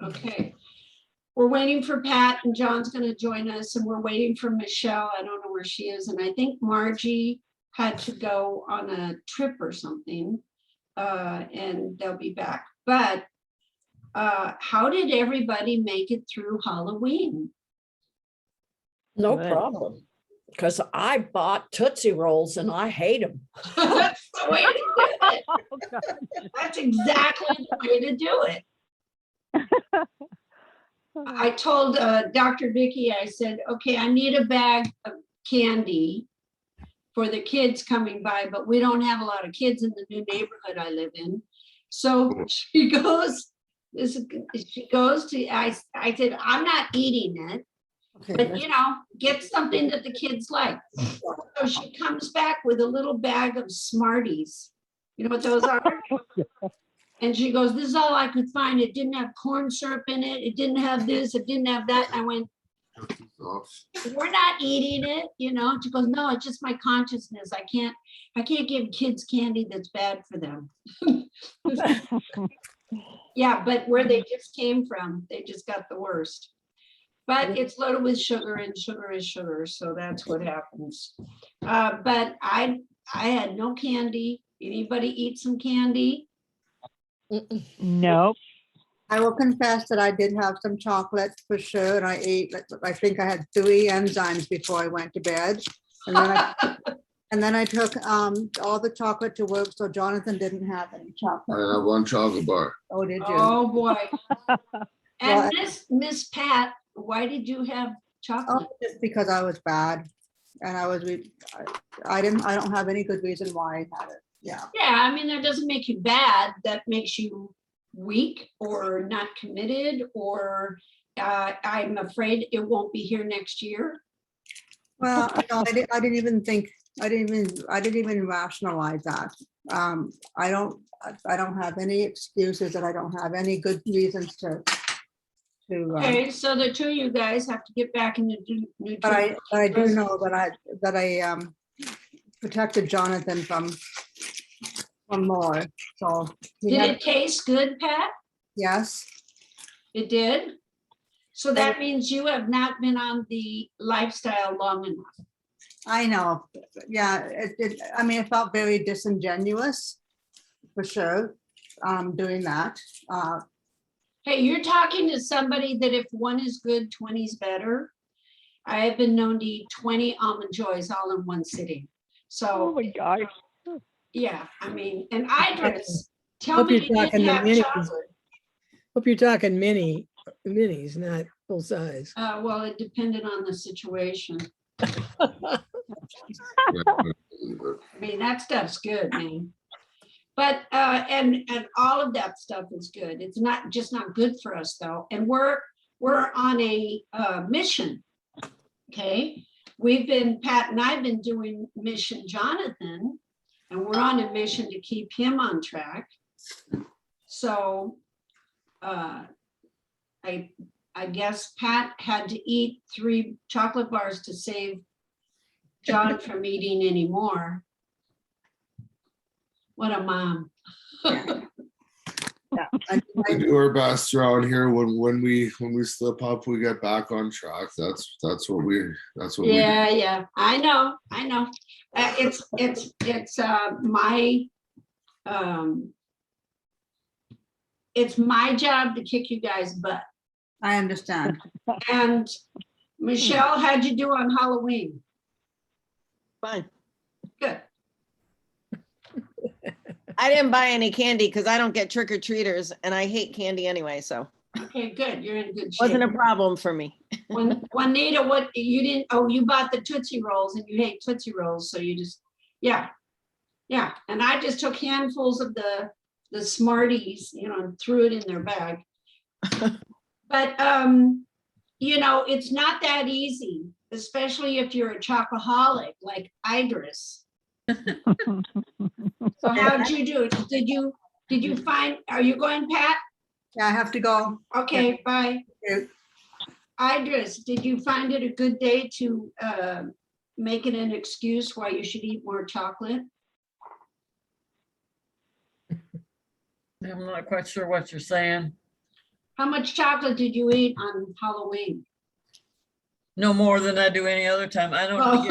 Okay. We're waiting for Pat, and John's going to join us, and we're waiting for Michelle. I don't know where she is. And I think Margie had to go on a trip or something, and they'll be back. But how did everybody make it through Halloween? No Good. problem. Because I bought Tootsie Rolls and I hate them. That's the way to do it. Oh, God. That's exactly the way to do it. I told Dr. Vicky, I said, okay, I need a bag of candy for the kids coming by, but we don't have a lot of kids in the new neighborhood I live in. So she goes to, I said, I'm not eating it, but you know, get something that the kids like. So she comes back with a little bag of Smarties. You know what those are? And she goes, this is all I could find. It didn't have corn syrup in it. It didn't have this, it didn't have that. And I went, we're not eating it, you know? She goes, no, it's just my consciousness. I can't give kids candy that's bad for them. Yeah, but where they just came from, they just got the worst. But it's loaded with sugar, and sugar is sugar, so that's what happens. But I had no candy. Anybody eat some candy? Nope. I will confess that I did have some chocolate for sure, and I ate, I think I had 3 enzymes before I went to bed. And then I took all the chocolate to work, so Jonathan didn't have any chocolate. I have one chocolate bar. Oh, did you? Oh, boy. Well, And Miss Pat, why did you have Oh, chocolate? just because I was bad, and I don't have any good reason why I had it. Yeah. Yeah, I mean, that doesn't make you bad. That makes you weak or not committed, or I'm afraid it won't be here next year. Well, no, I didn't even rationalize that. I don't have any excuses, and I don't have any good reasons to. Okay, so the two of you guys have to get back in the new. But I do know that I protected Jonathan from more. So he Did had, it taste good, Pat? yes, It did? So that means you have not been on the lifestyle long enough. I know. Yeah, I mean, it felt very disingenuous, for sure, doing that. Hey, you're talking to somebody that if one is good, 20 is better. I have been known to eat 20 almond joys all in one sitting. Oh So, my gosh. yeah, I mean, and Idris, tell Hope me you're you talking didn't the have minis. chocolate. Hope you're talking minis, not full size. Well, it depended on the situation. I mean, that stuff's good, man. But, and all of that stuff is good. It's not just not good for us though. And we're on a mission, okay? Pat and I've been doing Mission Jonathan, and we're on a mission to keep him on track. So I guess Pat had to eat 3 chocolate bars to save John from eating anymore. What a mom. Yeah, We do our best around here. When we slip up, we get back on track. That's what we do. Yeah, I know. It's my job to kick you guys' butt. I understand. And Michelle, how'd you do on Halloween? Fine. Good. I didn't buy any candy because I don't get trick-or-treaters and I hate candy anyway, so Okay, good. You're in good shape. wasn't a problem for me. Juanita, what you didn't, oh, you bought the Tootsie Rolls and you hate Tootsie Rolls, so you just, yeah. And I just took handfuls of the Smarties, you know, and threw it in their bag. But, you know, it's not that easy, especially if you're a chocoholic like Idris. So how'd you do? Did you find, are you going, Pat? Yeah, I have to go. Okay, bye. Okay. Idris, did you find it a good day to make it an excuse why you should eat more chocolate? I'm not quite sure what you're saying. How much chocolate did you eat on Halloween? No more than I do any other time. I don't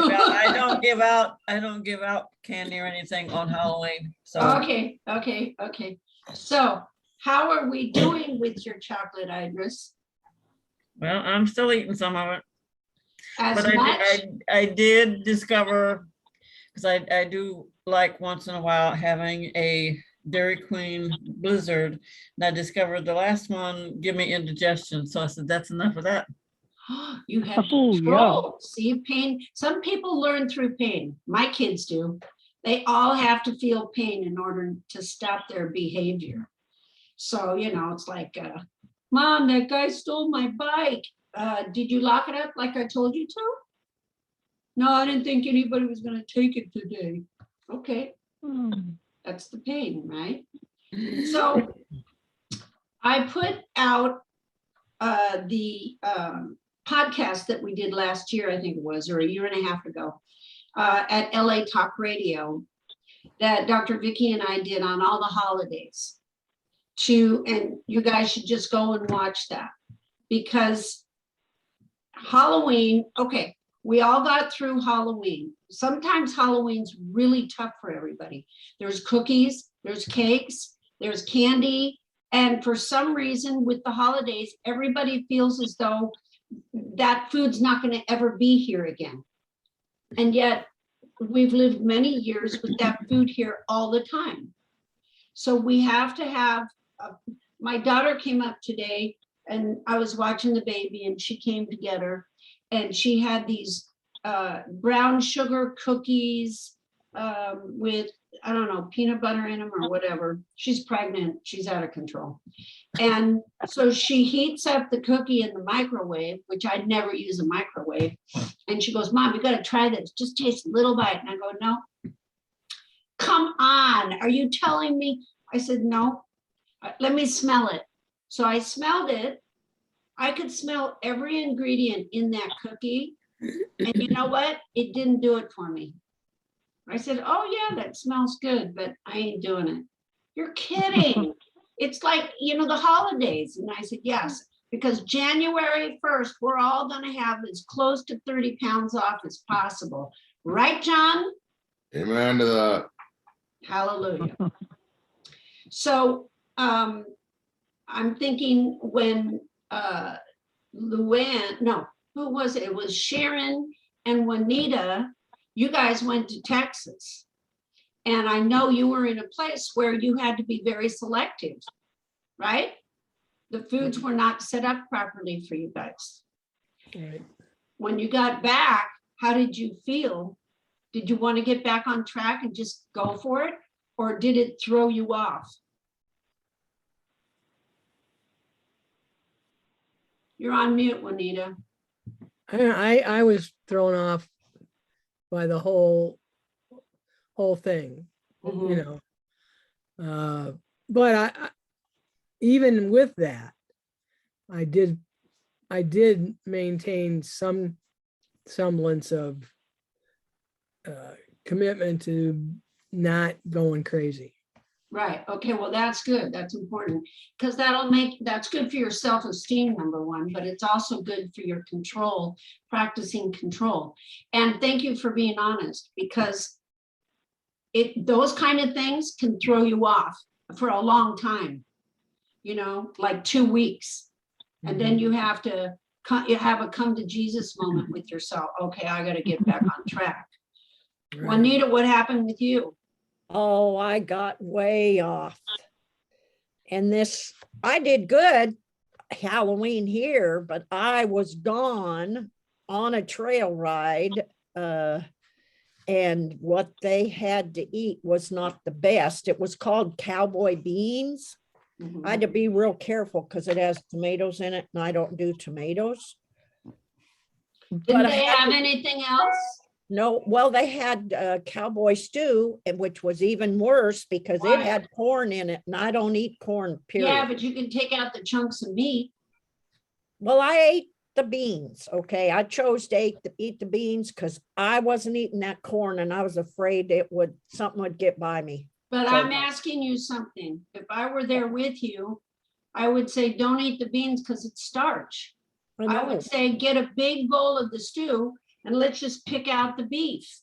give out, I don't give out candy or anything on Halloween. So Okay, okay, okay. So how are we doing with your chocolate, Idris? well, I'm still eating some of it. As But much? I did discover, because I do like once in a while having a Dairy Queen Blizzard. And I discovered the last one give me indigestion. So I said, that's enough of that. You have Oh, yeah. control. See, pain. Some people learn through pain. My kids do. They all have to feel pain in order to stop their behavior. So, it's like, Mom, that guy stole my bike. Did you lock it up like I told you to? No, I didn't think anybody was going to take it today. Okay, that's the pain, right? So I put out the podcast that we did last year, I think it was, or a year and a half ago, at LA Talk Radio, that Dr. Vicky and I did on all the holidays. And you guys should just go and watch that, because Halloween, okay, we all got through Halloween. Sometimes Halloween's really tough for everybody. There's cookies, there's cakes, there's candy. And for some reason with the holidays, everybody feels as though that food's not going to ever be here again. And yet we've lived many years with that food here all the time. So we have to have, my daughter came up today and I was watching the baby and she came to get her and she had these brown sugar cookies with, I don't know, peanut butter in them or whatever. She's pregnant, she's out of control. And so she heats up the cookie in the microwave, which I'd never use a microwave. And she goes, Mom, you got to try this. Just taste a little bite. And I go, no. Come on. Are you telling me? I said, no. Let me smell it. So I smelled it. I could smell every ingredient in that cookie. And you know what? It didn't do it for me. I said, oh yeah, that smells good, but I ain't doing it. You're kidding. It's like, the holidays. And I said, yes, because January 1st, we're all going to have as close to 30 pounds off as possible. Right, John? Amen to that. Hallelujah. So I'm thinking when Luann, no, who was it? It was Sharon and Juanita. You guys went to Texas. And I know you were in a place where you had to be very selective, right? The foods were not set up properly for you guys. Right. When you got back, how did you feel? Did you want to get back on track and just go for it? Or did it throw you off? You're on mute, Juanita. I was thrown off by the whole thing, Mhm. But I even with that, I did maintain some semblance of commitment to not going crazy. Right. Okay. Well, that's good. That's important because that's good for your self-esteem, number one, but it's also good for your control, practicing control. And thank you for being honest, because those kind of things can throw you off for a long time, like 2 weeks. And then you have to have a come to Jesus moment with yourself. Okay, I got to get back on track. Right. Juanita, what happened with you? Oh, I got way off. And I did good Halloween here, but I was gone on a trail ride. And what they had to eat was not the best. It was called cowboy beans. Mhm. I had to be real careful because it has tomatoes in it and I don't do tomatoes. Didn't they have anything else? No, well, they had cowboy stew, which was even worse because Why? it had corn in it and I don't eat corn, period. Yeah, but you can take out the chunks of meat. Well, I ate the beans, okay? I chose to eat the beans because I wasn't eating that corn and I was afraid something would get by me. But So- I'm asking you something. If I were there with you, I would say don't eat the beans because it's starch. I I know. would say get a big bowl of the stew and let's just pick out the beef.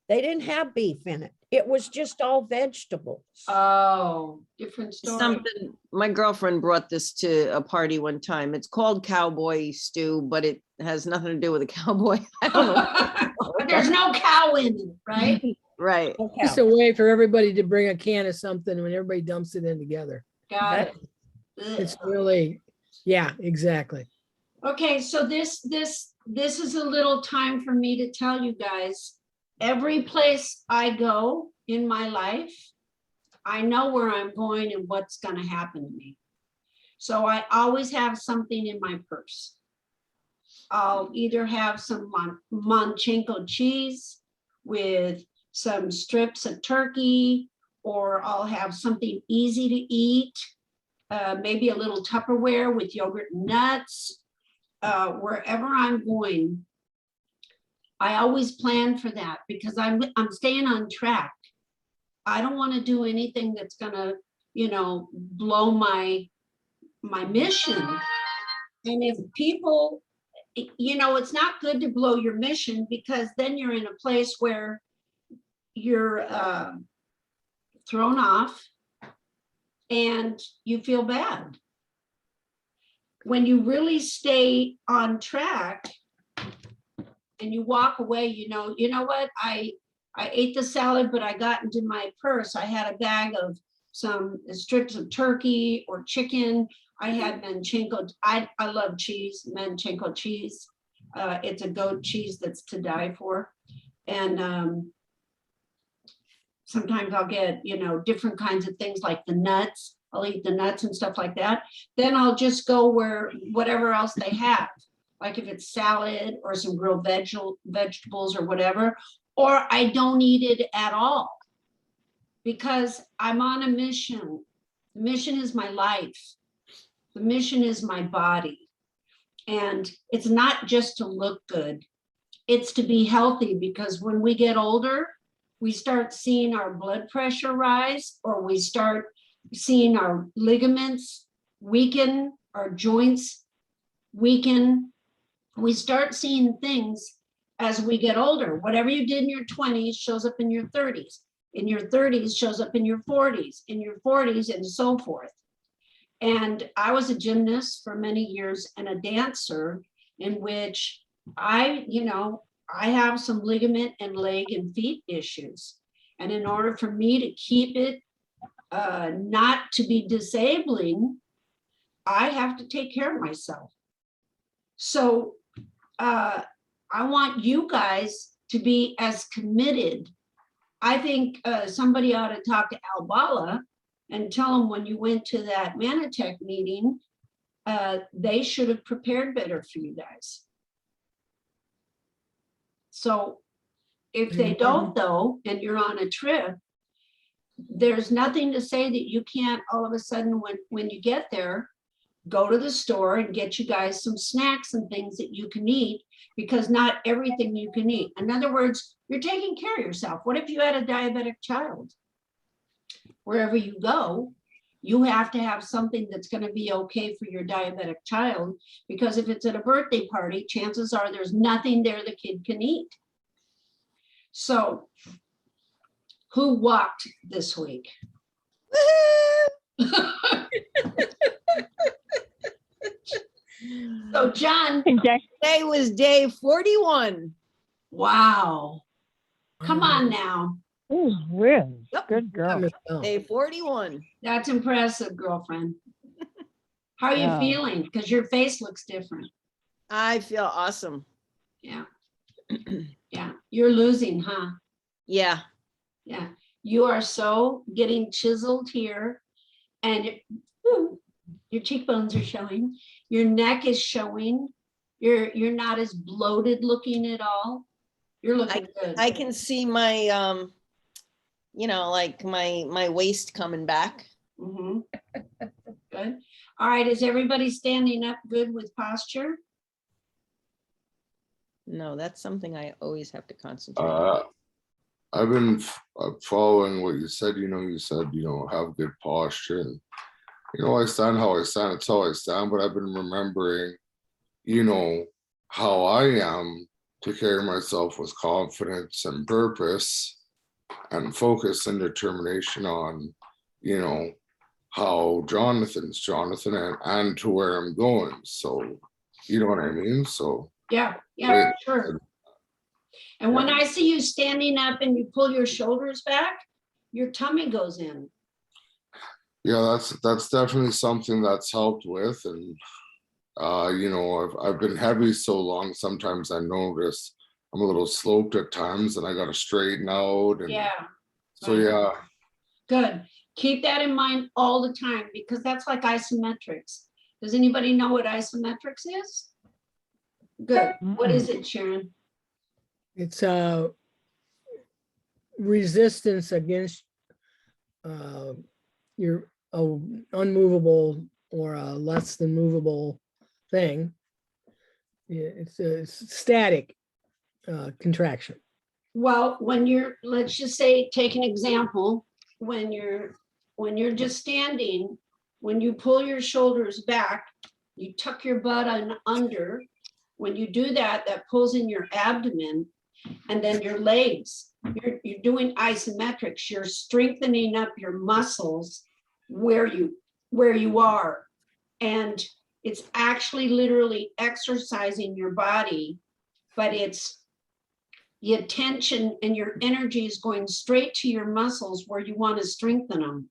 They didn't have beef in it. It was just all vegetables. Oh, different story. Something, my girlfriend brought this to a party one time. It's called cowboy stew, but it has nothing to do with a cowboy. I don't know. There's no cow in it, right? Right. Okay. Just a way for everybody to bring a can of something when everybody dumps it in together. Got it. It's Ugh. really, yeah, exactly. Okay, so this is a little time for me to tell you guys, every place I go in my life, I know where I'm going and what's gonna happen to me. So I always have something in my purse. I'll either have some Manchenko cheese with some strips of turkey, or I'll have something easy to eat, maybe a little Tupperware with yogurt and nuts. Wherever I'm going, I always plan for that because I'm staying on track. I don't want to do anything that's gonna, blow my mission. And if people, it's not good to blow your mission because then you're in a place where you're thrown off and you feel bad. When you really stay on track and you walk away, you know what? I ate the salad, but I got into my purse. I had a bag of some strips of turkey or chicken. I had Manchenko. I love cheese, Manchenko cheese. It's a goat cheese that's to die for. And sometimes I'll get, different kinds of things like the nuts. I'll eat the nuts and stuff like that. Then I'll just go where whatever else they have, like if it's salad or some grilled vegetables or whatever, or I don't eat it at all because I'm on a mission. The mission is my life. The mission is my body. And it's not just to look good. It's to be healthy because when we get older, we start seeing our blood pressure rise, or we start seeing our ligaments weaken, our joints weaken. We start seeing things as we get older. Whatever you did in your 20s shows up in your 30s. In your 30s shows up in your 40s, in your 40s, and so forth. And I was a gymnast for many years and a dancer in which I have some ligament and leg and feet issues. And in order for me to keep it not to be disabling, I have to take care of myself. So I want you guys to be as committed. I think somebody ought to talk to Al Bala and tell him when you went to that Manatech meeting, they should have prepared better for you guys. So if they don't though, and you're on a trip, there's nothing to say that you can't all of a sudden when you get there, go to the store and get you guys some snacks and things that you can eat, because not everything you can eat. In other words, you're taking care of yourself. What if you had a diabetic child? Wherever you go, you have to have something that's going to be okay for your diabetic child, because if it's at a birthday party, chances are there's nothing there the kid can eat. So who walked this week? So John, Today was day 41. wow. Come on now. Oh, really? Yep. Good girl. Day 41. That's impressive, girlfriend. How are you Yeah. feeling? Because your face looks different. I feel awesome. Yeah. Yeah. You're losing, huh? Yeah. Yeah. You are so getting chiseled here, and your cheekbones are showing. Your neck is showing. You're not as bloated looking at all. You're looking good. I can see my like my waist coming back. Mhm. Good. All right. Is everybody standing up good with posture? No, that's something I always have to concentrate on. I've been following what you said. You said have good posture, I stand how I stand, it's how I stand, but I've been remembering, how I am to carry myself with confidence and purpose and focus and determination on, how Jonathan's Jonathan and to where I'm going. So, you know what I mean? So, Yeah, Right. sure. And when I see you standing up and you pull your shoulders back, your tummy goes in. yeah, that's definitely something that's helped with. And I've been heavy so long, sometimes I notice I'm a little sloped at times and I gotta straighten out. And Yeah, so right. yeah, good. Keep that in mind all the time because that's like isometrics. Does anybody know what isometrics is? Good. What is it, Sharon? It's resistance against your unmovable or a less than movable thing. Yeah, it's a static contraction. Well, when you're, let's just say, take an example, when you're just standing, when you pull your shoulders back, you tuck your butt under. When you do that, that pulls in your abdomen and then your legs. You're doing isometrics. You're strengthening up your muscles where you are. And it's actually literally exercising your body, but it's the attention and your energy is going straight to your muscles where you want to strengthen them.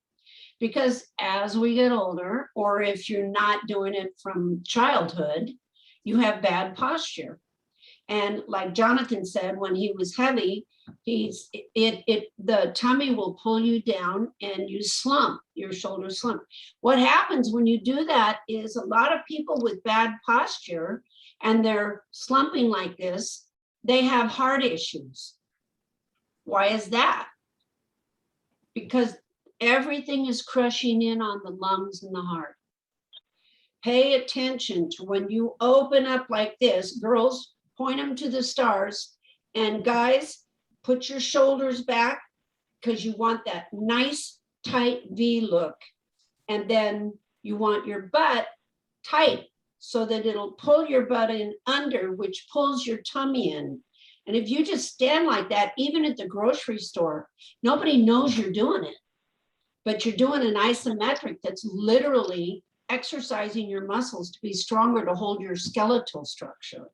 Because as we get older, or if you're not doing it from childhood, you have bad posture. And like Jonathan said, when he was heavy, the tummy will pull you down and you slump, your shoulders slump. What happens when you do that is a lot of people with bad posture and they're slumping like this, they have heart issues. Why is that? Because everything is crushing in on the lungs and the heart. Pay attention to when you open up like this, girls, point them to the stars, and guys, put your shoulders back because you want that nice tight V look. And then you want your butt tight so that it'll pull your butt in under, which pulls your tummy in. And if you just stand like that, even at the grocery store, nobody knows you're doing it, but you're doing an isometric that's literally exercising your muscles to be stronger to hold your skeletal structure.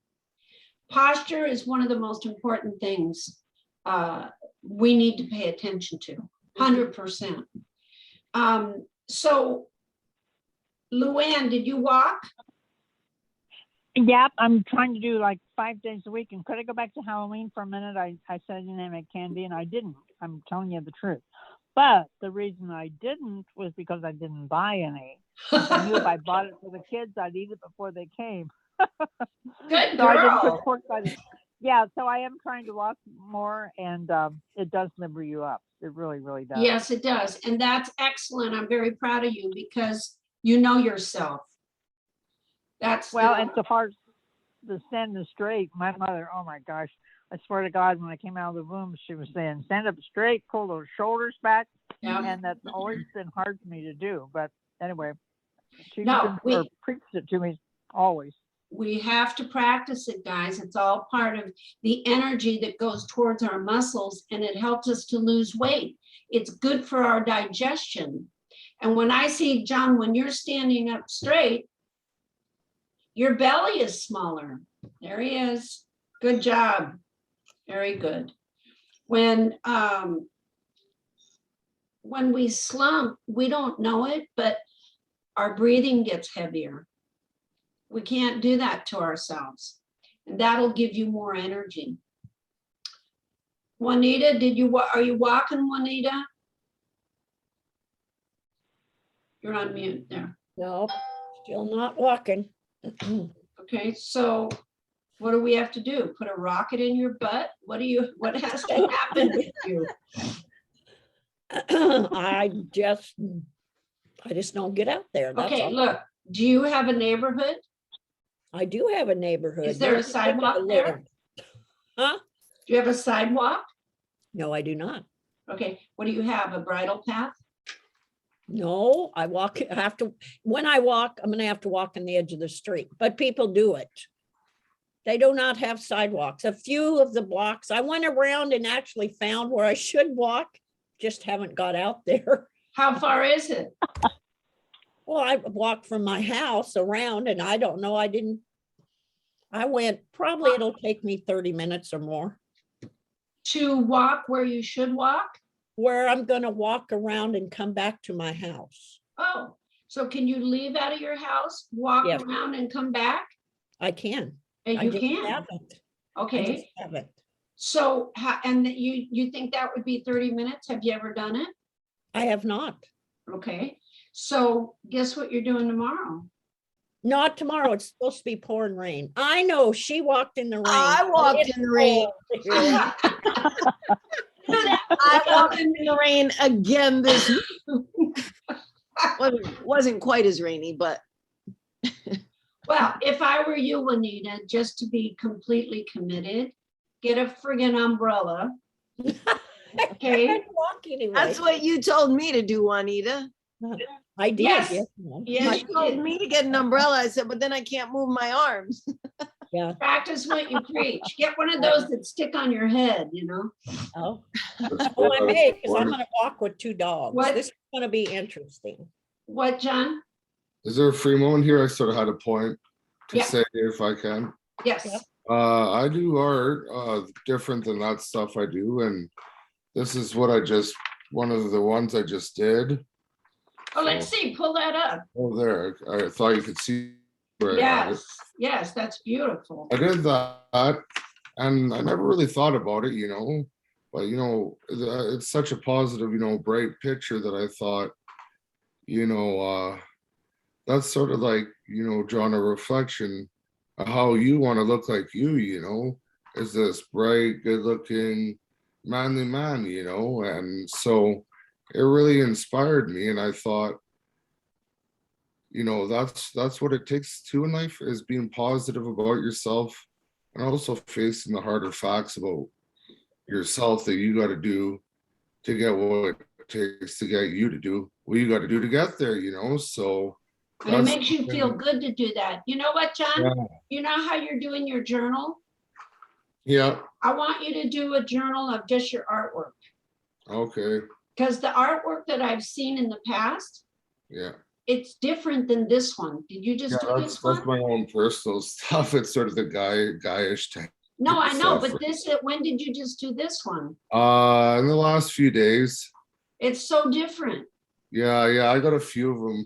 Posture is one of the most important things we need to pay attention to, 100%. So, Luann, did you walk? Yep, I'm trying to do like 5 days a week. And could I go back to Halloween for a minute? I said I didn't make candy and I didn't. I'm telling you the truth. But the reason I didn't was because I didn't buy any. I knew if I bought it for the kids, I'd eat it before they came. Good So I didn't girl. put pork by the. Yeah, so I am trying to walk more, and it does limber you up. It really, really does. Yes, it does. And that's excellent. I'm very proud of you because you know yourself. That's Well, and so far as the standing straight, my mother, oh my gosh, I swear to God, when I came out of the womb, she was saying, stand up straight, pull those shoulders back. Yeah. And that's always been hard for me to do. But anyway, she's No, been preached it to me always. We have to practice it, guys. It's all part of the energy that goes towards our muscles and it helps us to lose weight. It's good for our digestion. And when I see, John, when you're standing up straight, your belly is smaller. There he is. Good job. Very good. When we slump, we don't know it, but our breathing gets heavier. We can't do that to ourselves. And that'll give you more energy. Juanita, are you walking, Juanita? You're on mute there. No, still not walking. Okay, so what do we have to do? Put a rocket in your butt? What has to happen with you? I just don't get out there. That's Okay, all. look, do you have a neighborhood? I do have a neighborhood. Is there a sidewalk there? Huh? Do you have a sidewalk? No, I do not. Okay, what do you have? A bridle path? No, I have to, when I walk, I'm gonna have to walk on the edge of the street, but people do it. They do not have sidewalks. A few of the blocks, I went around and actually found where I should walk, just haven't got out there. How far is it? Well, I walked from my house around and I don't know, I went, probably it'll take me 30 minutes or more, To walk where you should walk? where I'm gonna walk around and come back to my house. Oh, so can you leave out of your house, walk Yes. around and come back? I can. And I you just can, haven't. I okay. just haven't. So, and you think that would be 30 minutes? Have you ever done it? I have not. Okay, so guess what you're doing tomorrow? Not tomorrow. It's supposed to be pouring rain. I know she walked in the rain. I walked It's in the rain. cold here. I walked in the rain again this week. Wasn't quite as rainy, but Well, if I were you, Juanita, just to be completely committed, get a friggin' umbrella. Okay, I'd walk anyway. that's what you told me to do, Juanita. I did. Yes. Ma'am. yes, You you told did. me to get an umbrella. I said, but then I can't move my arms. Yeah. Practice what you preach. Get one of those that stick on your head, you know? Oh, That's well, what I I was may, because I'm wondering. gonna walk with two dogs. What? This is gonna be interesting. What, John? Is there a free moment here? I sort of had a point to Yeah. say if I can. Yes. Yep. I do art, different than that stuff I do, and this is what one of the ones I just did. Oh, let's see, pull that up. Oh, there, I thought you could see. where I had it. Yes, yes, that's beautiful. I did that, and I never really thought about it, but it's such a positive, bright picture that I thought, that's sort of like, drawing a reflection of how you want to look like is this bright, good looking, manly man, and so it really inspired me. And I thought, that's what it takes to in life, is being positive about yourself and also facing the harder facts about yourself that you got to do to get what it takes to get you to do what you got to do to get there, so And it that's makes you feel good to do that. You know what, John? Yeah. You know how you're doing your journal? Yeah, I want you to do a journal of just your artwork. okay, Because the artwork that I've seen in the past, yeah. it's different than this one. Did you just do That's this one? my own personal stuff. It's sort of the guyish type. No, I know, stuff. but when did you just do this one? In the last few days. It's so different. Yeah, I got a few of them.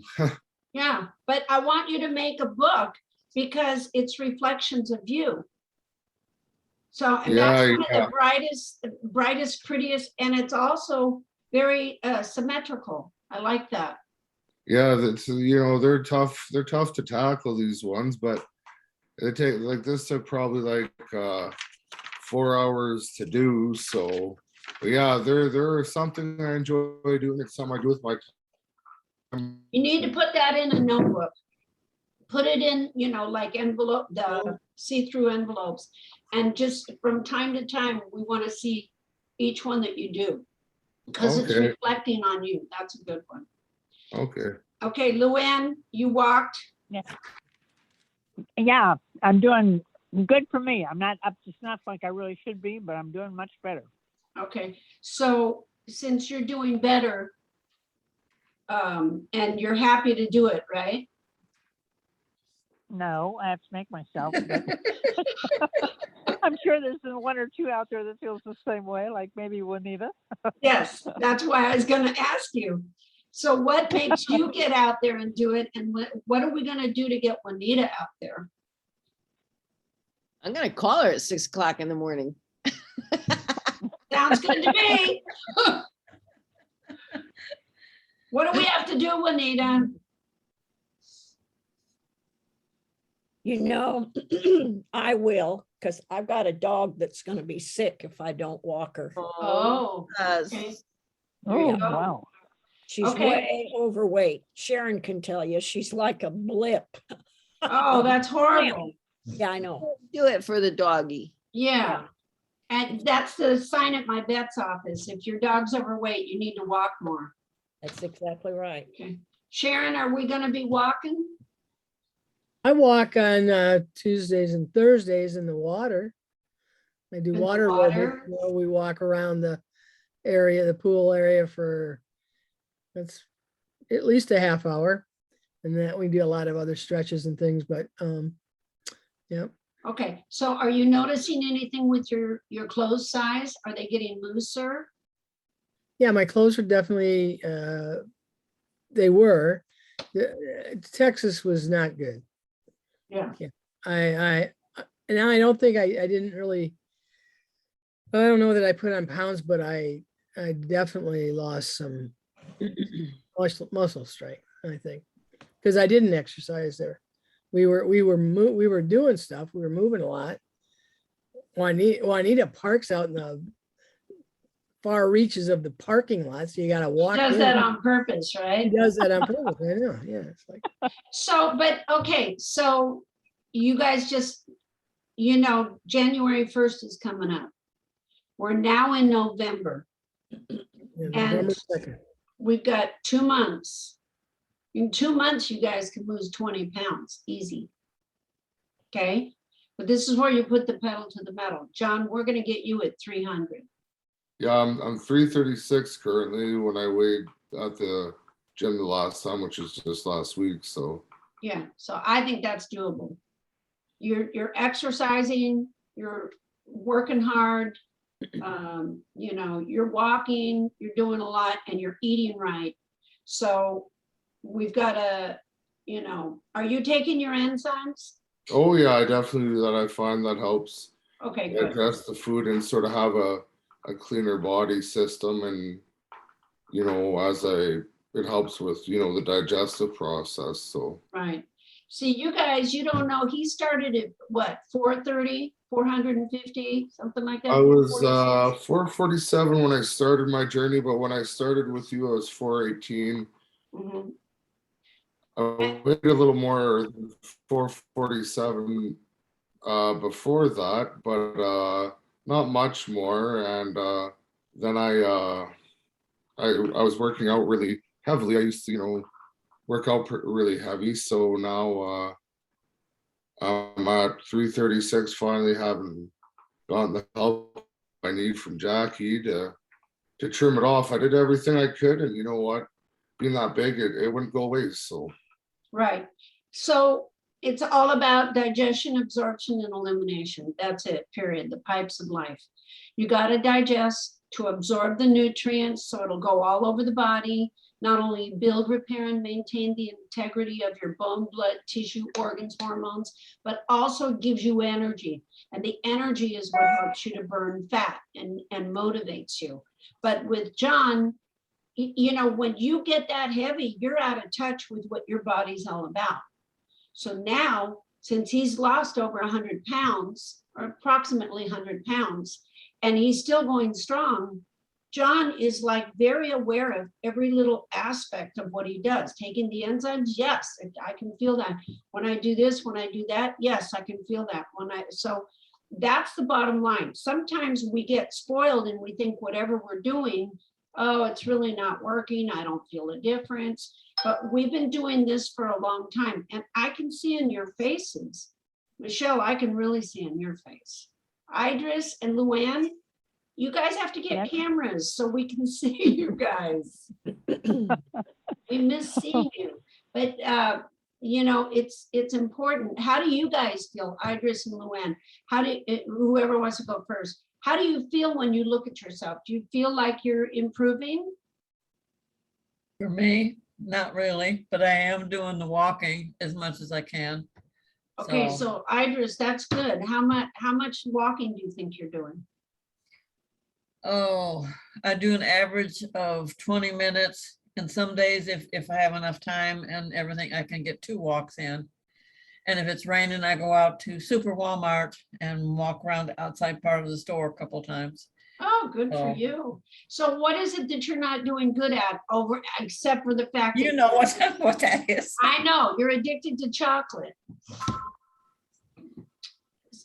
Yeah, but I want you to make a book because it's reflections of you. So, and that's Yeah, one of the brightest, prettiest, and it's also very symmetrical. I like that. Yeah, that's they're tough. They're tough to tackle, these ones, but this took probably like 4 hours to do. So, but yeah, they're something I enjoy doing. It's something I do with my time. You need to put that in a notebook. Put it in, like envelope, the see-through envelopes. And just from time to time, we want to see each one that you do. Because it's Okay. reflecting on you. That's a good one. Okay. Okay, Luann, you walked. Yeah, I'm doing good for me. I'm not up to snuff like I really should be, but I'm doing much better. Okay, so since you're doing better, and you're happy to do it, right? No, I have to make myself. But I'm sure there's one or two out there that feels the same way, like maybe Juanita. Yes, that's why I was gonna ask you. So what makes you get out there and do it? And what are we gonna do to get Juanita out there? I'm gonna call her at 6 o'clock in the morning. Sounds good to me. What do we have to do, Juanita? I will, because I've got a dog that's gonna be sick if I don't walk her. Oh, Yes. okay. There you Oh, go. wow. She's Okay. way overweight. Sharon can tell you, she's like a blip. Oh, that's horrible. Yeah, I know. Do it for the doggy. Yeah. And that's the sign at my vet's office. If your dog's overweight, you need to walk more. That's exactly right. Okay. Sharon, are we gonna be walking? I walk on Tuesdays and Thursdays in the water. I do In the water aerobics, water? we walk around the area, the pool area that's at least a half hour. And that we do a lot of other stretches and things, but yeah. Okay, so are you noticing anything with your clothes size? Are they getting looser? Yeah, my clothes are definitely, they were. Texas was not good. Yeah. And I don't think I didn't really, I don't know that I put on pounds, but I definitely lost some muscle strength, I think. Because I didn't exercise there. We were doing stuff. We were moving a lot. Juanita parks out in the far reaches of the parking lot, so you gotta walk Does in. that on purpose, He right? does that on purpose. I know, yeah. It's like, So, but, okay, so you guys just, you know, January 1st is coming up. We're now in November. yeah, November And 2nd. we've got 2 months. In 2 months, you guys can lose 20 pounds, easy. Okay, but this is where you put the pedal to the metal. John, we're gonna get you at 300. Yeah, I'm 336 currently when I weighed at the gym the last time, which was just last week. So Yeah, so I think that's doable. You're exercising, you're working hard, you know, you're walking, you're doing a lot, and you're eating right. So we've got to, you know, are you taking your enzymes? oh yeah, I definitely do that. I find that helps Okay, good. digest the food and sort of have a cleaner body system, and you know, it helps with, you know, the digestive process. So Right. See, you guys, you don't know, he started at what, 430, 450, something like that? I was 446? 447 when I started my journey, but when I started with you, I was 418. Mhm. I weighed a little more than 447 before that, but not much more. And then I was working out really heavily. I used to, you know, work out really heavy. So now I'm at 336, finally having gotten the help I need from Jackie to trim it off. I did everything I could, and you know what? Being that big, it wouldn't go away. So Right. So it's all about digestion, absorption, and elimination. That's it, period. The pipes of life. You got to digest to absorb the nutrients so it'll go all over the body, not only build, repair, and maintain the integrity of your bone, blood, tissue, organs, hormones, but also gives you energy. And the energy is what helps you to burn fat and motivates you. But with John, you know, when you get that heavy, you're out of touch with what your body's all about. So now, since he's lost over 100 pounds, or approximately 100 pounds, and he's still going strong, John is like very aware of every little aspect of what he does. Taking the enzymes, yes, I can feel that. When I do this, when I do that, yes, I can feel that. So that's the bottom line. Sometimes we get spoiled and we think whatever we're doing, oh, it's really not working. I don't feel a difference. But we've been doing this for a long time, and I can see in your faces, Michelle, I can really see in your face. Idris and Luann, you guys have to get Yes. cameras so we can see you guys. We miss seeing you, but you know, it's important. How do you guys feel, Idris and Luann? How do whoever wants to go first? How do you feel when you look at yourself? Do you feel like you're improving? For me, not really, but I am doing the walking as much as I can. Okay, so Idris, that's good. How much walking do you think you're doing? Oh, I do an average of 20 minutes. And some days, if I have enough time and everything, I can get 2 walks in. And if it's raining, I go out to Super Walmart and walk around the outside part of the store a couple times. Oh, good for Oh. you. So what is it that you're not doing good at except for the fact You that know what that is. I know you're addicted to chocolate.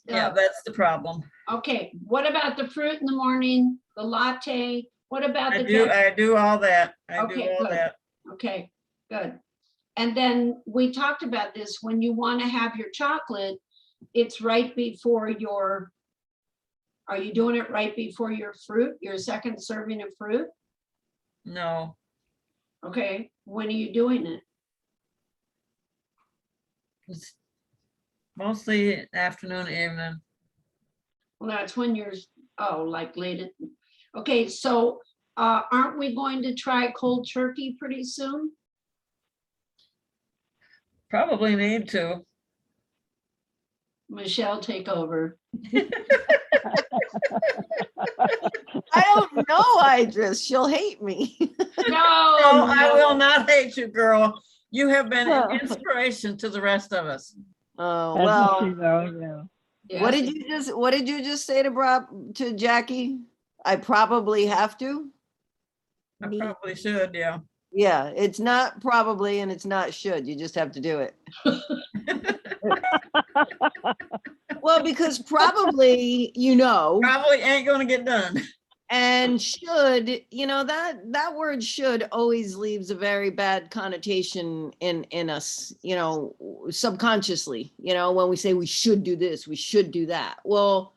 Yeah, that's the problem. Okay, what about the fruit in the morning, the latte, What about I the? do, cat- I do all that. I do Okay, all good. that. Okay, good. And then we talked about this, when you want to have your chocolate, it's right before your, are you doing it right before your fruit, your second serving of fruit? No, Okay, when are you doing it? it's mostly afternoon, evening. Well, that's when you're, oh, like late at, okay, so aren't we going to try cold turkey pretty soon? Probably need to. Michelle, take over. I don't know, Idris. She'll hate me. No, No, I will no. not hate you, girl. You have been an inspiration to the rest of us. Oh, Hasn't she well, though? Yeah. what Yes, did you just say to Jackie? I probably have to. I Me- probably should, yeah. Yeah, it's not probably and it's not should. You just have to do it. Well, because probably, Probably ain't gonna get done. and should, that word should always leaves a very bad connotation in us, subconsciously, when we say we should do this, we should do that. Well,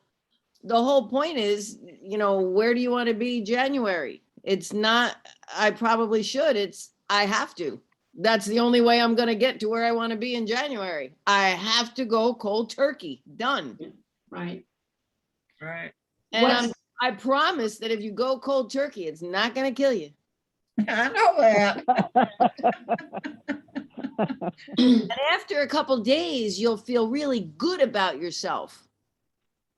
the whole point is, where do you want to be January? It's not, I probably should, it's, I have to. That's the only way I'm going to get to where I want to be in January. I have to go cold turkey, done. right. Right. And I promise that if you go cold turkey, it's not going to kill you. I know that. And after a couple days, you'll feel really good about yourself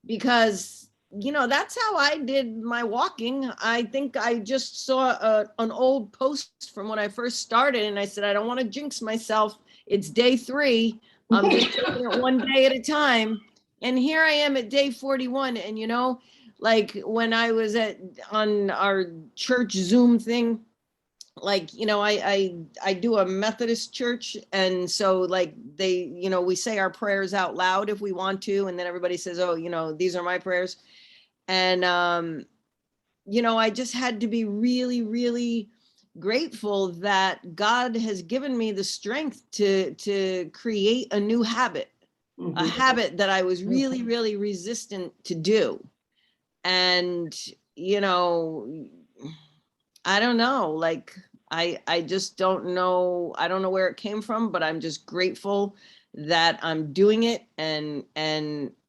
because, that's how I did my walking. I think I just saw an old post from when I first started and I said, I don't want to jinx myself. It's day 3. I'm just taking it one day at a time. And here I am at day 41. And, like when I was on our church Zoom thing, like, I do a Methodist church. And so like they, we say our prayers out loud if we want to. And then everybody says, oh, these are my prayers. And, I just had to be really, really grateful that God has given me the strength to create a new habit, a Mhm. habit that I was really, really resistant to do. And, I don't know, like, I just don't know. I don't know where it came from, but I'm just grateful that I'm doing it. And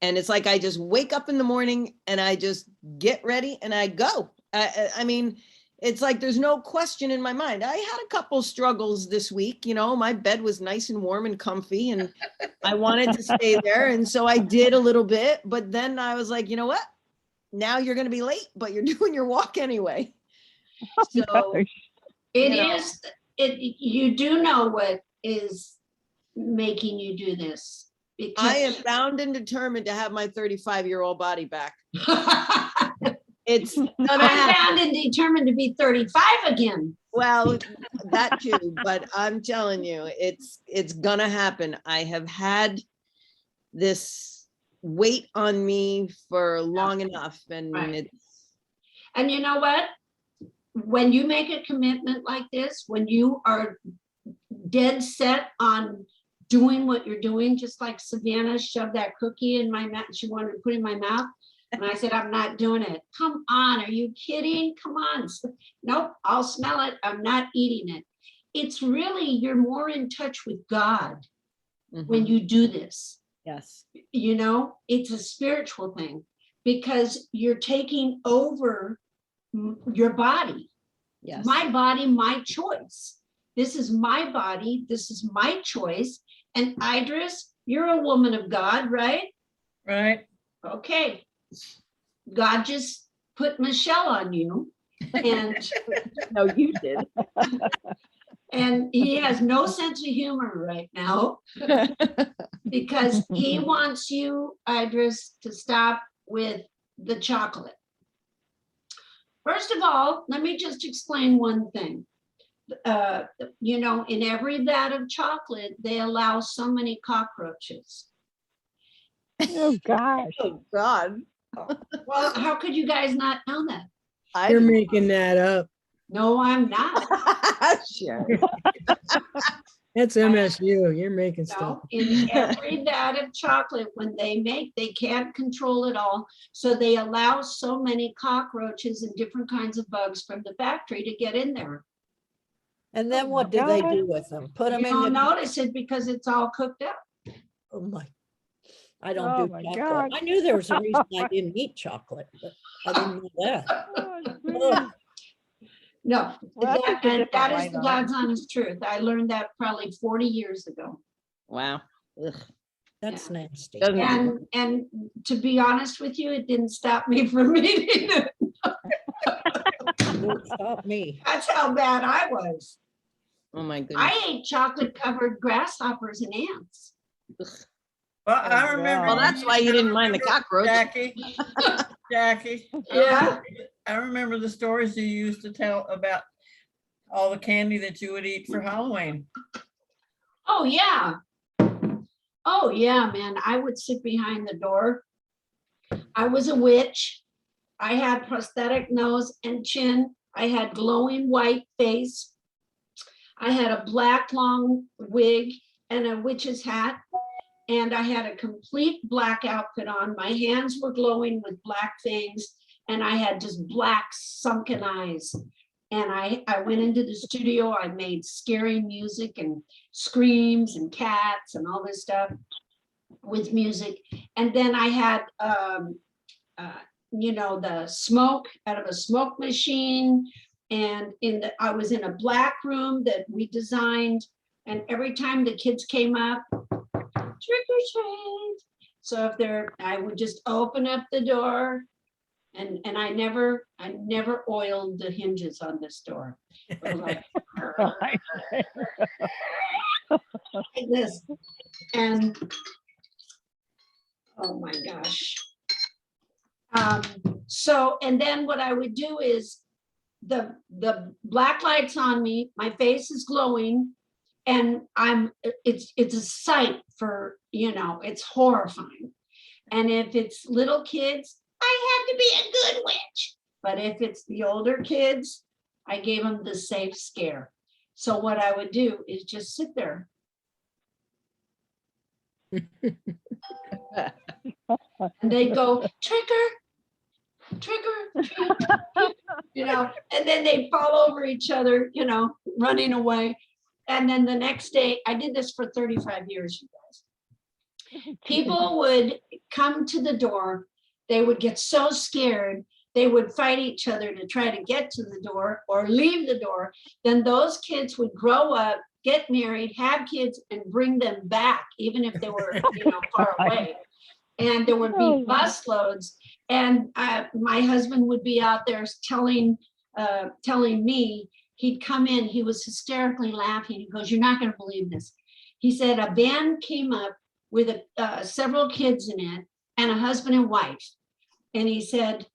it's like, I just wake up in the morning and I just get ready and I go. I mean, it's like, there's no question in my mind. I had a couple struggles this week, my bed was nice and warm and comfy and I wanted to stay there. And so I did a little bit, but then I was like, you know what? Now you're going to be late, but you're doing your walk anyway. So It you know. is, you do know what is making you do this. I am Because bound and determined to have my 35-year-old body back. It's gonna I'm happen. bound and determined to be 35 again. Well, that too, but I'm telling you, it's gonna happen. I have had this weight on me for long enough and Right. it's, And you know what? When you make a commitment like this, when you are dead set on doing what you're doing, just like Savannah shoved that cookie in my mouth, she wanted to put it in my mouth. And I said, I'm not doing it. Come on, are you kidding? Come on. Nope, I'll smell it. I'm not eating it. It's really, you're more in touch with God when you do this. yes. It's a spiritual thing because you're taking over your body. Yes. My body, my choice. This is my body. This is my choice. And Idris, you're a woman of God, right? Right. Okay. God just put Michelle on you and No, you did. and he has no sense of humor right now because he wants you, Idris, to stop with the chocolate. First of all, let me just explain one thing. In every vat of chocolate, they allow so many cockroaches. Oh, gosh. Oh, God. Well, how could you guys not know that? I You're didn't- making that up. No, I'm not. Sure. That's MSU. You're making stuff. No, in every vat of chocolate, when they make, they can't control it all. So they allow so many cockroaches and different kinds of bugs from the factory to get in there. And then Oh what my do they God. do with them? Put them You in don't the, notice it because it's all cooked up. oh my. I don't Oh do my chocolate. God. I knew there was a reason I didn't eat chocolate, but I didn't know that. Oh, Ugh. geez. No, Well, that's that, just a and different that way, is the though. God's honest truth. I learned that probably 40 years ago. Wow. Ugh. That's nasty. Doesn't- And to be honest with you, it didn't stop me from eating it. Don't stop me. That's how bad I was. Oh my goodness. I ate chocolate covered grasshoppers and ants. Well, Oh, I remember. wow. Well, that's why you didn't mind the cockroach. Jackie, Jackie. Yeah. I remember the stories you used to tell about all the candy that you would eat for Halloween. Oh, yeah. Oh, yeah, man. I would sit behind the door. I was a witch. I had prosthetic nose and chin. I had glowing white face. I had a black long wig and a witch's hat. And I had a complete black outfit on. My hands were glowing with black fangs. And I had just black sunken eyes. And I went into the studio. I made scary music and screams and cats and all this stuff with music. And then I had, you know, the smoke out of a smoke machine. And I was in a black room that we designed. And every time the kids came up, trick or treat. So if I would just open up the door. And I never oiled the hinges on this door. It was like like this. And oh my gosh. So, and then what I would do is the black light's on me, my face is glowing, and it's a sight for, you know, it's horrifying. And if it's little kids, I have to be a good witch. But if it's the older kids, I gave them the safe scare. So what I would do is just sit there. And they'd go, trigger, you know, and then they'd fall over each other, you know, running away. And then the next day, I did this for 35 years, you guys. People would come to the door. They would get so scared, they would fight each other to try to get to the door or leave the door. Then those kids would grow up, get married, have kids, and bring them back, even if they were, you know, far away. And there would be bus loads. And my husband would be out there telling me, he'd come in, he was hysterically laughing. He goes, "You're not going to believe this." He said a van came up with several kids in it and a husband and wife. And he said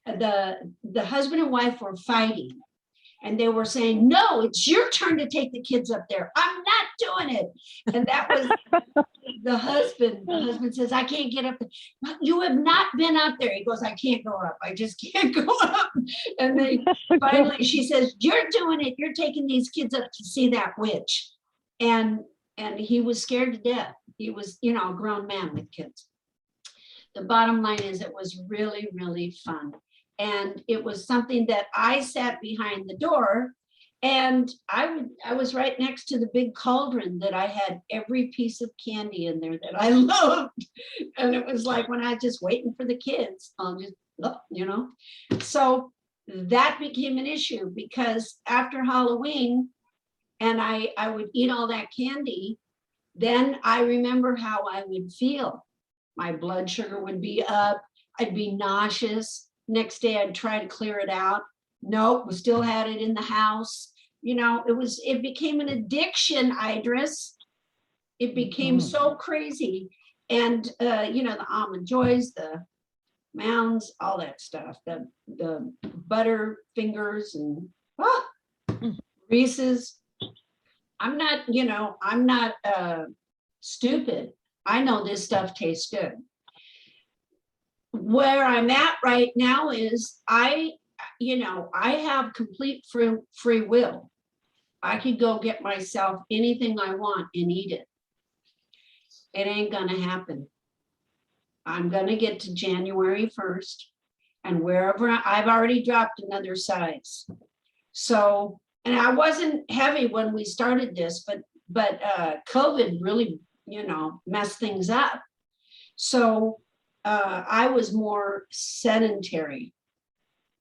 the husband and wife were fighting. And they were saying, "No, it's your turn to take the kids up there. I'm not doing it." And that was the husband. The husband says, "I can't get up there." "But you have not been up there." He goes, "I can't go up. I just can't go up." And they finally, she says, "You're doing it. You're taking these kids up to see that witch." And he was scared to death. He was, you know, a grown man with kids. The bottom line is it was really, really fun. And it was something that I sat behind the door, and I was right next to the big cauldron that I had every piece of candy in there that I loved. And it was like when I was just waiting for the kids, I'll just, you know. So that became an issue because after Halloween, and I would eat all that candy, then I remember how I would feel. My blood sugar would be up. I'd be nauseous. Next day, I'd try to clear it out. Nope, we still had it in the house. You know, it became an addiction, Idris. It became so crazy. And, you know, the almond joys, the mounds, all that stuff, the butter fingers and Reese's. I'm not, you know, I'm not stupid. I know this stuff tastes good. Where I'm at right now is I you know, I have complete free will. I could go get myself anything I want and eat it. It ain't gonna happen. I'm gonna get to January 1st, and wherever I've already dropped another size. So, and I wasn't heavy when we started this, but COVID really, you know, messed things up. So I was more sedentary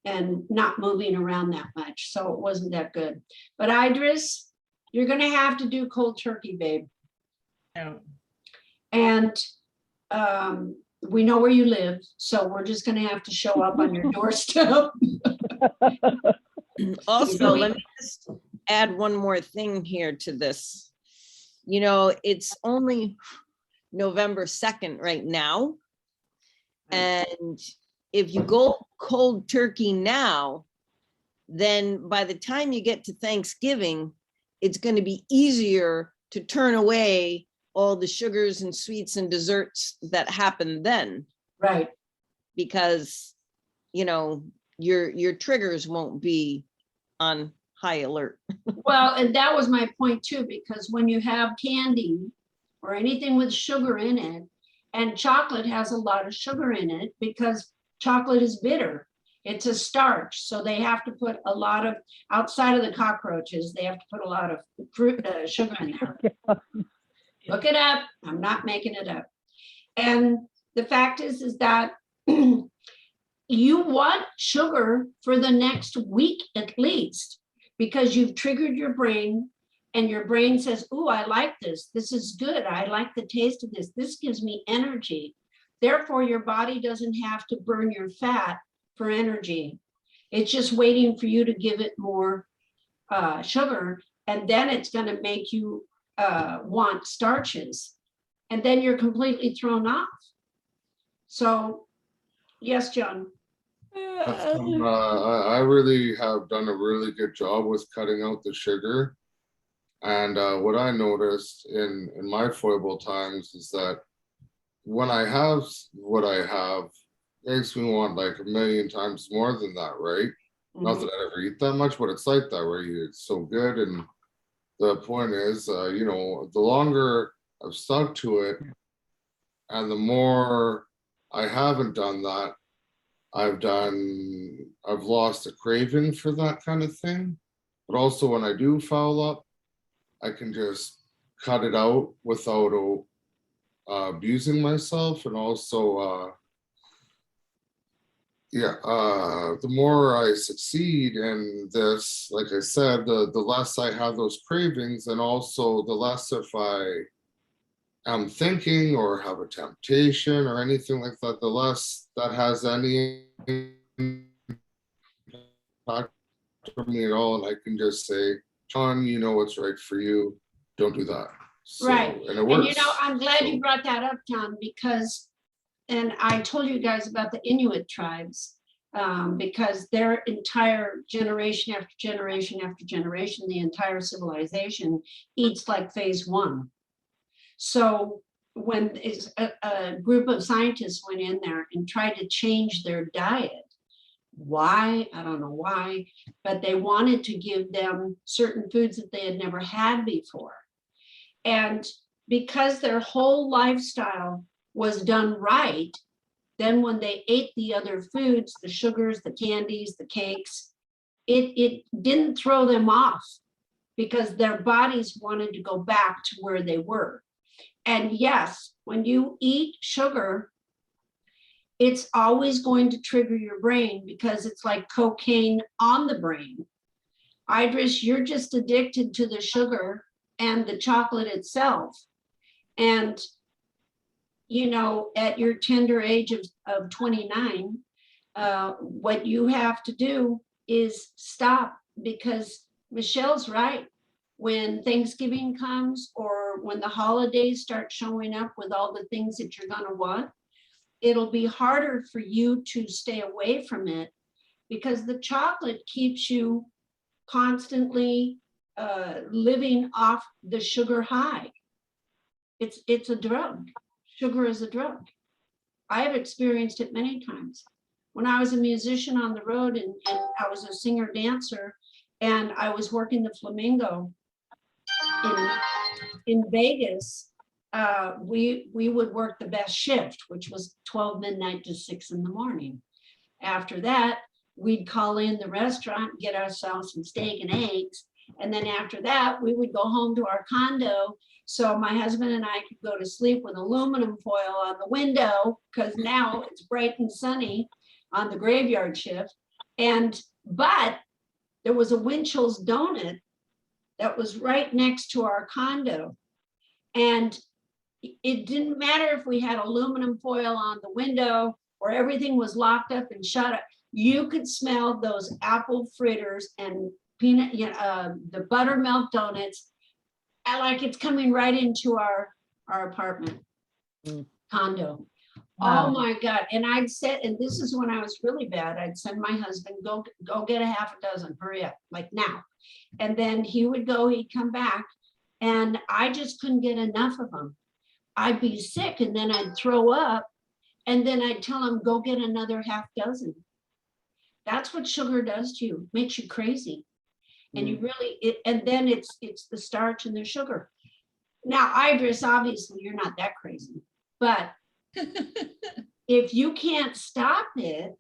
and not moving around that much. So it wasn't that good. But Idris, you're gonna have to do cold turkey, babe. Yeah. And we know where you live, so we're just gonna have to show up on your doorstep. Also, let me just add one more thing here to this. You know, it's only November 2nd right now. And if you go cold turkey now, then by the time you get to Thanksgiving, it's going to be easier to turn away all the sugars and sweets and desserts that happen then. Right. Because, you know, your triggers won't be on high alert. Well, and that was my point too, because when you have candy or anything with sugar in it, and chocolate has a lot of sugar in it because chocolate is bitter. It's a starch. So they have to put a lot of, outside of the cockroaches, they have to put a lot of fruit, sugar in there. Look it up. I'm not making it up. And the fact is that you want sugar for the next week at least, because you've triggered your brain and your brain says, "Ooh, I like this. This is good. I like the taste of this. This gives me energy." Therefore, your body doesn't have to burn your fat for energy. It's just waiting for you to give it more sugar, and then it's going to make you want starches, and then you're completely thrown off. So, yes, John. I really have done a really good job with cutting out the sugar. And what I noticed in my foible times is that when I have what I have, it makes me want like a million times more than that, right? Not that I ever eat that much, but it's like that where it's so good. And the point is, you know, the longer I've stuck to it and the more I haven't done that, I've lost a craving for that kind of thing. But also when I do foul up, I can just cut it out without abusing myself. And also, the more I succeed in this, like I said, the less I have those cravings, and also the less if I am thinking or have a temptation or anything like that, the less that has any impact on me at all. And I can just say, John, you know what's right for you. Don't do that. So, Right. And it works. And you know, I'm glad you brought that up, John, because, and I told you guys about the Inuit tribes, because their entire generation after generation after generation, the entire civilization eats like phase one. So when a group of scientists went in there and tried to change their diet, why? I don't know why, but they wanted to give them certain foods that they had never had before. And because their whole lifestyle was done right, then when they ate the other foods, the sugars, the candies, the cakes, it didn't throw them off because their bodies wanted to go back to where they were. And yes, when you eat sugar, it's always going to trigger your brain because it's like cocaine on the brain. Idris, you're just addicted to the sugar and the chocolate itself. And, you know, at your tender age of 29, what you have to do is stop, because Michelle's right. When Thanksgiving comes or when the holidays start showing up with all the things that you're going to want, it'll be harder for you to stay away from it because the chocolate keeps you constantly living off the sugar high. It's a drug. Sugar is a drug. I have experienced it many times. when I was a musician on the road and I was a singer dancer and I was working the Flamingo in Vegas, we would work the best shift, which was 12 midnight to 6 in the morning. After that, we'd call in the restaurant, and get ourselves some steak and eggs. And then after that, we would go home to our condo. So my husband and I could go to sleep with aluminum foil on the window because now it's bright and sunny on the graveyard shift. But there was a Winchell's Donut that was right next to our condo. And it didn't matter if we had aluminum foil on the window or everything was locked up and shut up. You could smell those apple fritters and peanut, the buttermilk donuts, like it's coming right into our apartment condo. Wow. Oh my God. And I'd said, and this is when I was really bad, I'd send my husband, go get a half a dozen, hurry up, like now. And then he would go, he'd come back, and I just couldn't get enough of them. I'd be sick and then I'd throw up, and then I'd tell him, go get another half dozen. That's what sugar does to you, makes you crazy. And you really, and then it's the starch and the sugar. Now, Idris, obviously you're not that crazy, but if you can't stop it,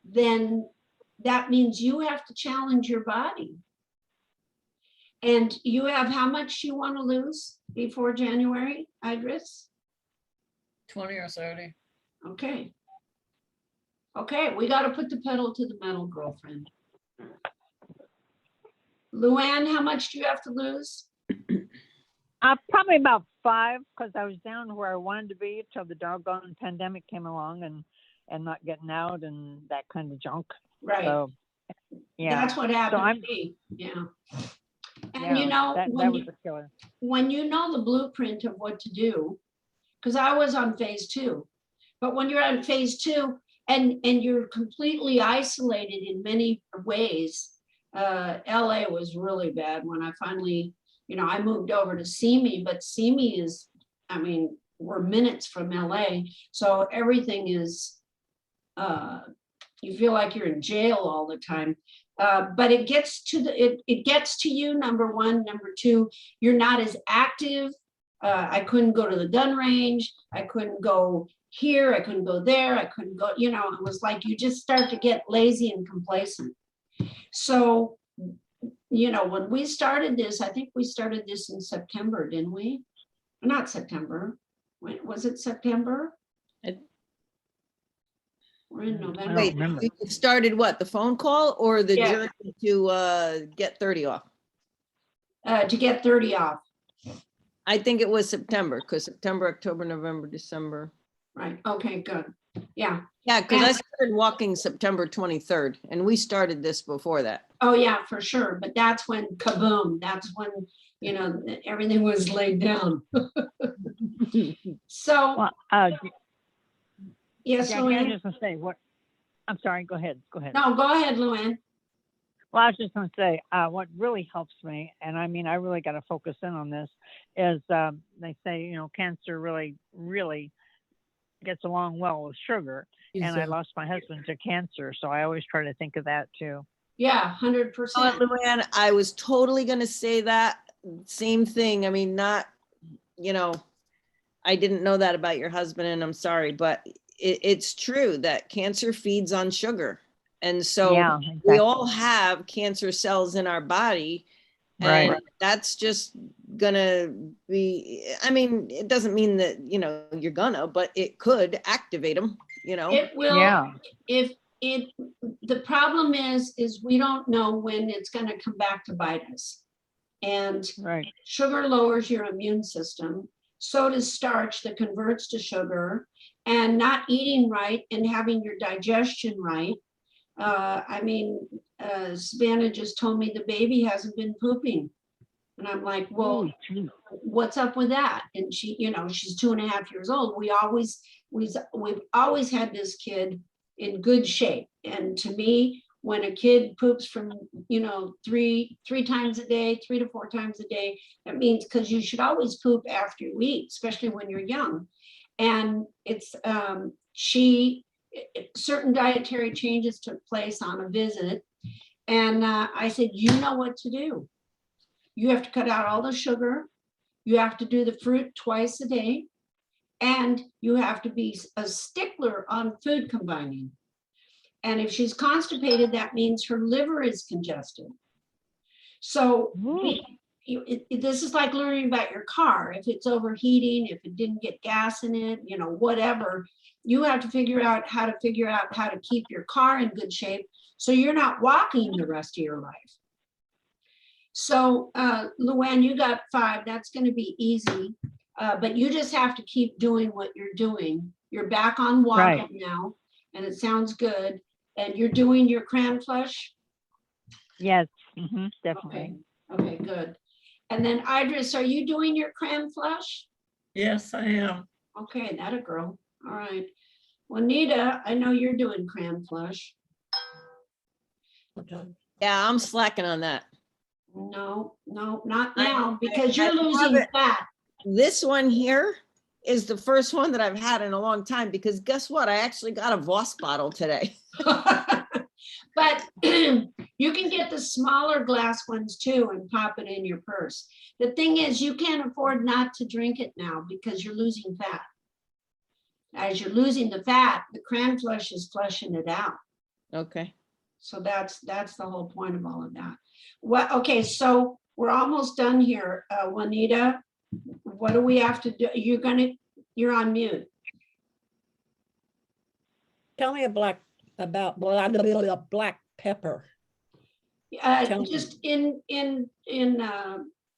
then that means you have to challenge your body. And you have how much you want to lose before January, Idris? 20 or 30. Okay. Okay, we got to put the pedal to the metal, girlfriend. Luann, how much do you have to lose? Probably about 5, because I was down where I wanted to be till the doggone pandemic came along and not getting out and that kind of junk. Right. So, yeah. That's what happened I'm- to me. Yeah. And yeah, you know, that when was you, a killer. when you know the blueprint of what to do, because I was on phase 2, but when you're on phase 2 and you're completely isolated in many ways, LA was really bad when I finally, I moved over to Simi, but Simi is, I mean, we're minutes from LA. So everything is, you feel like you're in jail all the time. But it gets to it gets to you, number one. Number two, you're not as active. I couldn't go to the gun range. I couldn't go here. I couldn't go there. I couldn't go, it was like you just start to get lazy and complacent. So, when we started this, I think we started this in September, didn't we? Not September. When was it, September? We're in I don't November. Wait, remember. you started what, the phone call or the Yeah. journey to get 30 off? To get 30 off, I think it was September, because September, October, November, December. right? Okay, good. Yeah. Yeah, because I And- started walking September 23rd, and we started this before that. Oh, yeah, for sure. But that's when kaboom, that's when, everything was laid down. So, Well, yes, Jackie, I was Luann. just gonna say what. I'm sorry. Go ahead. Go ahead. No, go ahead, Luann. Well, I was just going to say, what really helps me, and I mean, I really got to focus in on this, is they say, cancer really, really gets along well with sugar. And I lost my husband to cancer, so I always try to think of that too. Yeah, 100%. Oh, Luann, I was totally gonna say that same thing. I mean, not, I didn't know that about your husband, and I'm sorry, but it's true that cancer feeds on sugar. And so Yeah, we exactly. all have cancer cells in our body. Right. And that's just gonna be, I mean, it doesn't mean that, you're gonna, but it could activate them, It will, Yeah. the problem is we don't know when it's going to come back to bite us. And Right. sugar lowers your immune system. So does starch that converts to sugar, and not eating right and having your digestion right. Savannah just told me the baby hasn't been pooping. And I'm like, well, Ooh, gee. what's up with that? And she, she's 2.5 years old. We've always had this kid in good shape. And to me, when a kid poops from, three times a day, 3 to 4 times a day, that means, because you should always poop after you eat, especially when you're young. And it's, she certain dietary changes took place on a visit. And I said, you know what to do. You have to cut out all the sugar. You have to do the fruit twice a day. And you have to be a stickler on food combining. And if she's constipated, that means her liver is congested. So this is like learning about your car. If it's overheating, if it didn't get gas in it, you know, whatever, you have to figure out how to keep your car in good shape so you're not walking the rest of your life. So Luann, you got 5. That's going to be easy, but you just have to keep doing what you're doing. You're back on walking Right. now, and it sounds good. And you're doing your cran flush? Yes, definitely. Okay, good. And then Idris, are you doing your cran flush? Yes, I am. Okay, that a girl. All right. Juanita, I know you're doing cran flush. Yeah, I'm slacking on that. No, not I- now because I you're love losing it. fat. This one here is the first one that I've had in a long time because guess what? I actually got a Voss bottle today. But you can get the smaller glass ones too and pop it in your purse. The thing is, you can't afford not to drink it now because you're losing fat. As you're losing the fat, the cran flush is flushing it out. Okay. So that's the whole point of all of that. What? Okay, so we're almost done here. Juanita, what do we have to do? You're on mute. Tell me about black pepper. Tell me. Just in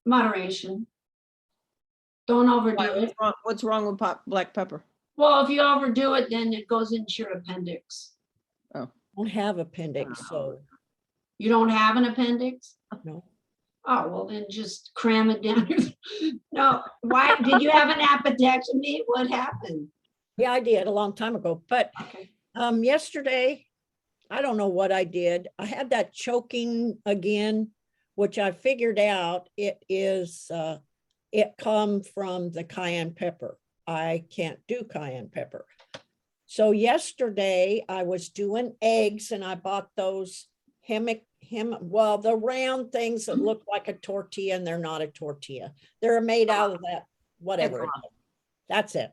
moderation. Don't overdo it. What's wrong with black pepper? Well, if you overdo it, then it goes into your appendix. I don't have appendix, so You don't have an appendix? no. Oh, well, then just cram it down. No, why, did you have an appendectomy? What happened? Yeah, I did a long time ago, but Okay. yesterday, I don't know what I did. I had that choking again, which I figured out it come from the cayenne pepper. I can't do cayenne pepper. So yesterday I was doing eggs and I bought those the round things that look like a tortilla and they're not a tortilla. They're made out of that, whatever. it is. That's it.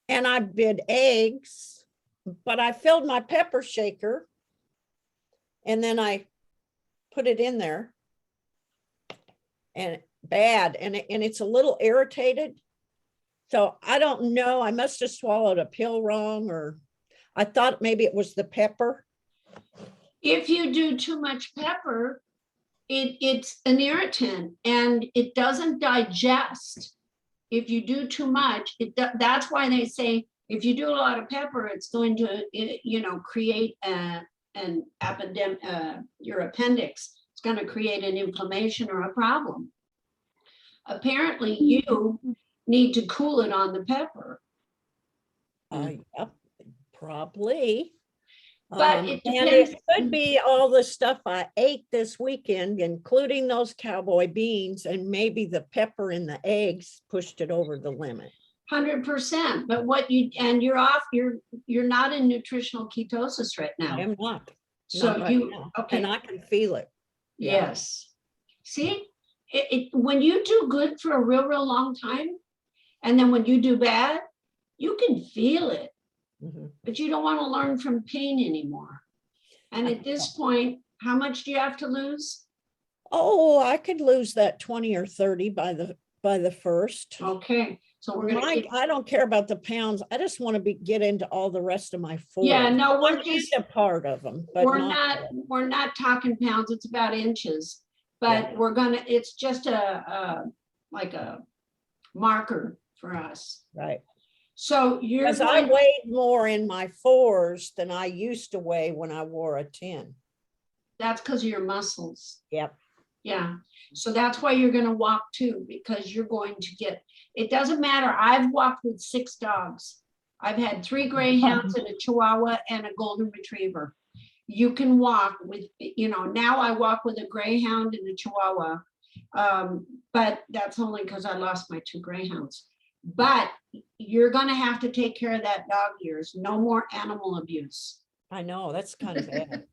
And I did eggs, but I filled my pepper shaker and then I put it in there and bad. And it's a little irritated. So I don't know. I must have swallowed a pill wrong, or I thought maybe it was the pepper. If you do too much pepper, it's an irritant and it doesn't digest. If you do too much, that's why they say if you do a lot of pepper, it's going to, create an epidemic, your appendix. It's going to create an inflammation or a problem. Apparently, you need to cool it on the pepper. Yep, probably. But it and depends. it could be all the stuff I ate this weekend, including those cowboy beans, and maybe the pepper in the eggs pushed it over the limit. 100%. But you're not in nutritional ketosis right now. I am not. So not right now. okay. And I can feel it. Yes. See, when you do good for a real long time, and then when you do bad, you can feel it, but you don't want to learn from pain anymore. And at this point, how much do you have to lose? Oh, I could lose that 20 or 30 by the first. Okay. So we're going to. I don't care about the pounds. I just want to get into all the rest of my food. Yeah, no, we're I'm just a part of them, but we're not talking pounds. It's about inches, but it's just like a marker for us. right. So Because I weighed more in my 4s than I used to weigh when I wore a 10. That's because of your muscles. Yep. Yeah. So that's why you're going to walk too, because you're going to get, it doesn't matter. I've walked with 6 dogs. I've had 3 greyhounds and a Chihuahua and a golden retriever. You can walk with, now I walk with a greyhound and a Chihuahua. But that's only because I lost my 2 greyhounds. But you're gonna have to take care of that dog of yours. No more animal abuse. I know, that's kind of bad.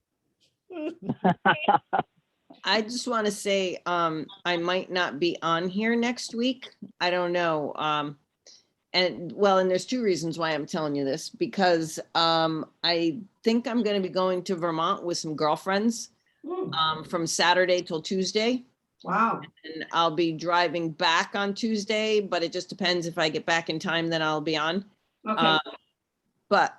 I just want to say, I might not be on here next week. I don't know. And well, and there's two reasons why I'm telling you this, because I think I'm going to be going to Vermont with some girlfriends from Saturday till Tuesday. Wow. And I'll be driving back on Tuesday, but it just depends if I get back in time, then I'll be on. Okay. But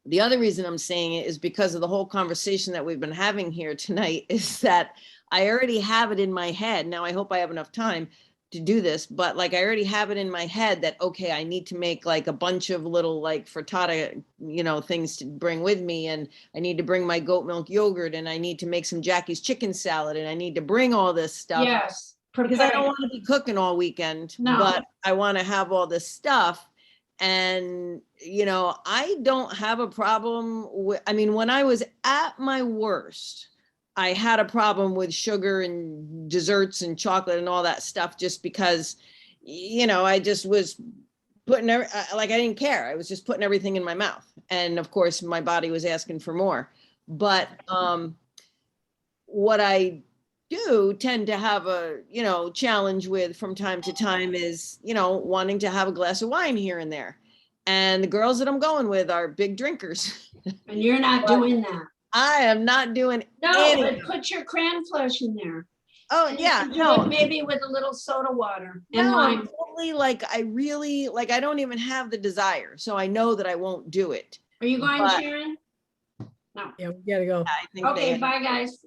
the other reason I'm saying it is because of the whole conversation that we've been having here tonight is that I already have it in my head. Now, I hope I have enough time to do this, but like I already have it in my head that, okay, I need to make like a bunch of little like frittata, you know, things to bring with me. And I need to bring my goat milk yogurt, and I need to make some Jackie's chicken salad, and I need to bring all this stuff. Yes. Because I prepare. don't want to be cooking all weekend, No. but I want to have all this stuff. And, you know, I don't have a problem with, I mean, when I was at my worst, I had a problem with sugar and desserts and chocolate and all that stuff, just because, you know, I just was putting, like, I didn't care. I was just putting everything in my mouth. And of course, my body was asking for more. But what I do tend to have a, you know, challenge with from time to time is, you know, wanting to have a glass of wine here and there. And the girls that I'm going with are big drinkers. And you're not But doing that. I am not doing No, any. but put your cran flush in there. Oh, And you yeah, can do no. it maybe with a little soda water and No, I'm lime. totally like, I really, like, I don't even have the desire. So I know that I won't do it. Are you going, but- Sharon? Yeah, we gotta go. I think Okay, they, bye, guys.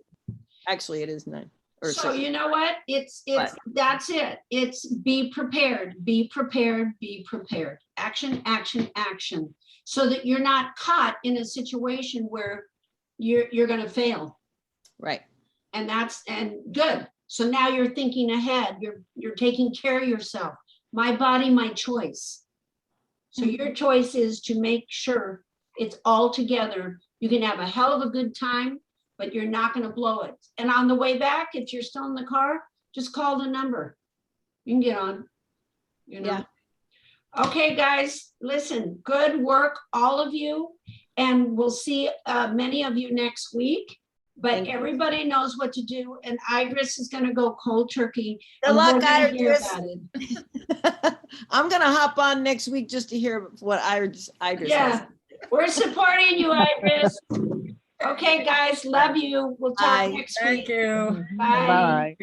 actually it is 9 or So 6. you know what? What? That's it. It's be prepared, be prepared, be prepared. Action, action, action. So that you're not caught in a situation where you're gonna fail. Right. And good. So now you're thinking ahead. You're taking care of yourself. My body, my choice. So your choice is to make sure it's all together. You can have a hell of a good time, but you're not gonna blow it. And on the way back, if you're still in the car, just call the number. You can get on, you know? Yeah. Okay, guys, listen, good work, all of you. And we'll see many of you next week. But Thank you. everybody knows what to do. And Idris is gonna go cold turkey. Good and luck, we're gonna hear Idris. about it. I'm going to hop on next week just to hear what Idris has. Yeah, we're supporting you, Idris. Okay, guys, love you. We'll Bye. talk next Thank week. you. Bye. Bye.